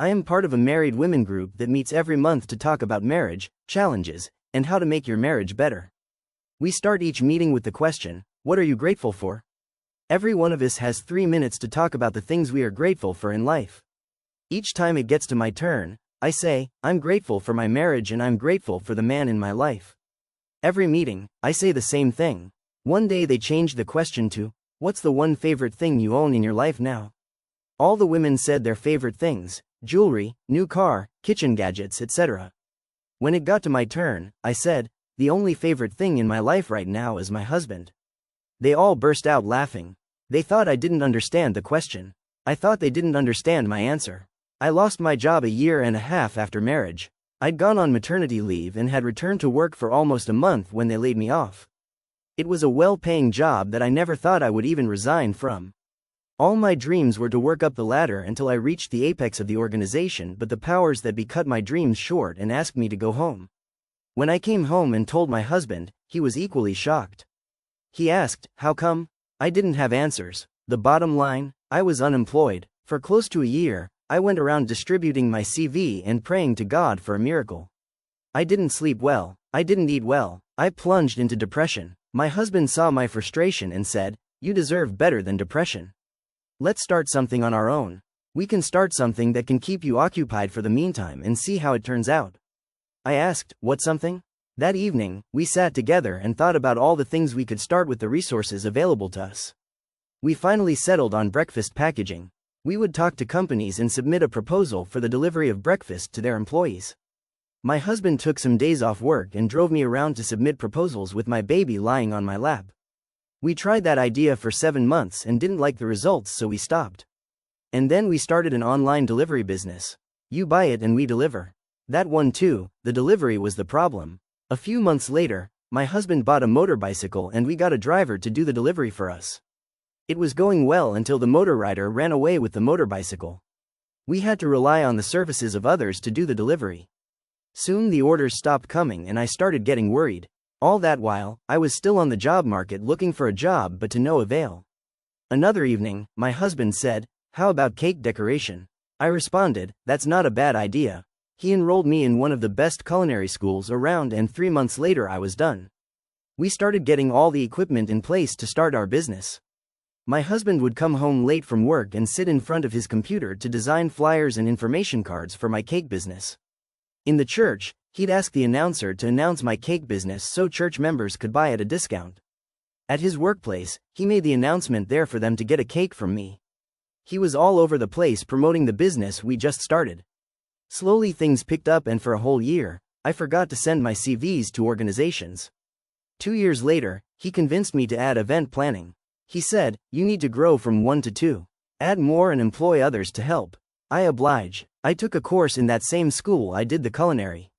I am part of a married women group that meets every month to talk about marriage, challenges, and how to make your marriage better. We start each meeting with the question, what are you grateful for? Every one of us has 3 minutes to talk about the things we are grateful for in life. Each time it gets to my turn, I say, I'm grateful for my marriage and I'm grateful for the man in my life. Every meeting, I say the same thing. One day they changed the question to, what's the one favorite thing you own in your life now? All the women said their favorite things, jewelry, new car, kitchen gadgets, etc. When it got to my turn, I said, the only favorite thing in my life right now is my husband. They all burst out laughing. They thought I didn't understand the question. I thought they didn't understand my answer. I lost my job a year and a half after marriage. I'd gone on maternity leave and had returned to work for almost a month when they laid me off. It was a well-paying job that I never thought I would even resign from. All my dreams were to work up the ladder until I reached the apex of the organization, but the powers that be cut my dreams short and asked me to go home. When I came home and told my husband, he was equally shocked. He asked, how come? I didn't have answers. The bottom line, I was unemployed. For close to a year, I went around distributing my CV and praying to God for a miracle. I didn't sleep well. I didn't eat well. I plunged into depression. My husband saw my frustration and said, you deserve better than depression. Let's start something on our own. We can start something that can keep you occupied for the meantime and see how it turns out. I asked, what something? That evening, we sat together and thought about all the things we could start with the resources available to us. We finally settled on breakfast packaging. We would talk to companies and submit a proposal for the delivery of breakfast to their employees. My husband took some days off work and drove me around to submit proposals with my baby lying on my lap. We tried that idea for 7 months and didn't like the results, so we stopped. And then we started an online delivery business. You buy it and we deliver. That one too, the delivery was the problem. A few months later, my husband bought a motorbicycle and we got a driver to do the delivery for us. It was going well until the motor rider ran away with the motorbicycle. We had to rely on the services of others to do the delivery. Soon the orders stopped coming and I started getting worried. All that while, I was still on the job market looking for a job, but to no avail. Another evening, my husband said, how about cake decoration? I responded, that's not a bad idea. He enrolled me in one of the best culinary schools around and 3 months later I was done. We started getting all the equipment in place to start our business. My husband would come home late from work and sit in front of his computer to design flyers and information cards for my cake business. In the church, he'd ask the announcer to announce my cake business so church members could buy at a discount. At his workplace, he made the announcement there for them to get a cake from me. He was all over the place promoting the business we just started. Slowly things picked up and for a whole year, I forgot to send my CVs to organizations. 2 years later, he convinced me to add event planning. He said, you need to grow from 1 to 2. Add more and employ others to help. I oblige. I took a course in that same school I did the culinary.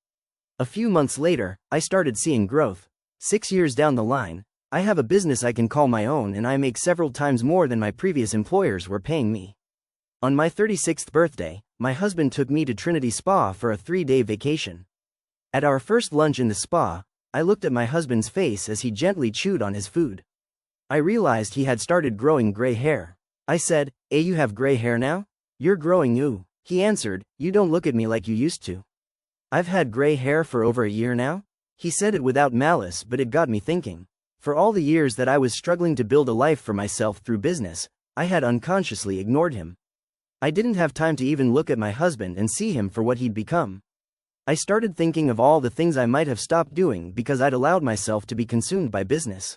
A few months later, I started seeing growth. 6 years down the line, I have a business I can call my own and I make several times more than my previous employers were paying me. On my 36th birthday, my husband took me to Trinity Spa for a 3-day vacation. At our first lunch in the spa, I looked at my husband's face as he gently chewed on his food. I realized he had started growing gray hair. I said, you have gray hair now? You're growing ooh. He answered, you don't look at me like you used to. I've had gray hair for over a year now? He said it without malice, but it got me thinking. For all the years that I was struggling to build a life for myself through business, I had unconsciously ignored him. I didn't have time to even look at my husband and see him for what he'd become. I started thinking of all the things I might have stopped doing because I'd allowed myself to be consumed by business.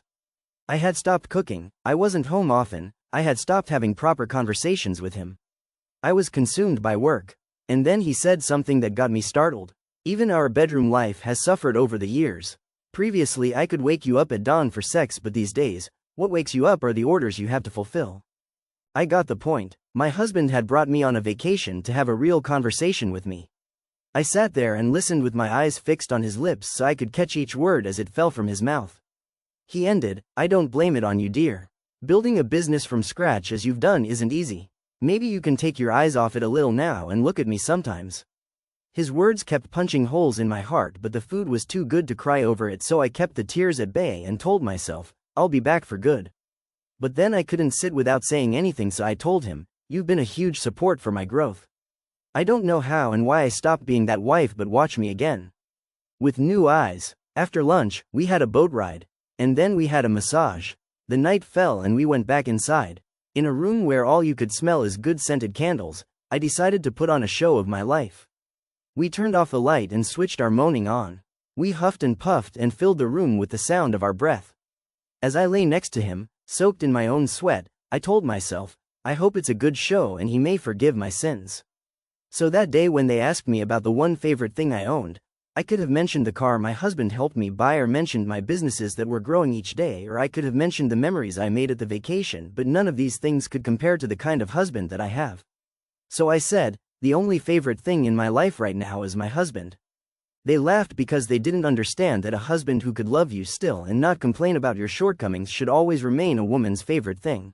I had stopped cooking, I wasn't home often, I had stopped having proper conversations with him. I was consumed by work. And then he said something that got me startled. Even our bedroom life has suffered over the years. Previously I could wake you up at dawn for sex, but these days, what wakes you up are the orders you have to fulfill. I got the point. My husband had brought me on a vacation to have a real conversation with me. I sat there and listened with my eyes fixed on his lips so I could catch each word as it fell from his mouth. He ended, I don't blame it on you, dear. Building a business from scratch as you've done isn't easy. Maybe you can take your eyes off it a little now and look at me sometimes. His words kept punching holes in my heart, but the food was too good to cry over it, so I kept the tears at bay and told myself, I'll be back for good. But then I couldn't sit without saying anything, so I told him, you've been a huge support for my growth. I don't know how and why I stopped being that wife, but watch me again. With new eyes. After lunch, we had a boat ride. And then we had a massage. The night fell and we went back inside. In a room where all you could smell is good scented candles, I decided to put on a show of my life. We turned off the light and switched our moaning on. We huffed and puffed and filled the room with the sound of our breath. As I lay next to him, soaked in my own sweat, I told myself, I hope it's a good show and he may forgive my sins. So that day when they asked me about the one favorite thing I owned, I could have mentioned the car my husband helped me buy, or mentioned my businesses that were growing each day, or I could have mentioned the memories I made at the vacation, but none of these things could compare to the kind of husband that I have. So I said, the only favorite thing in my life right now is my husband. They laughed because they didn't understand that a husband who could love you still and not complain about your shortcomings should always remain a woman's favorite thing.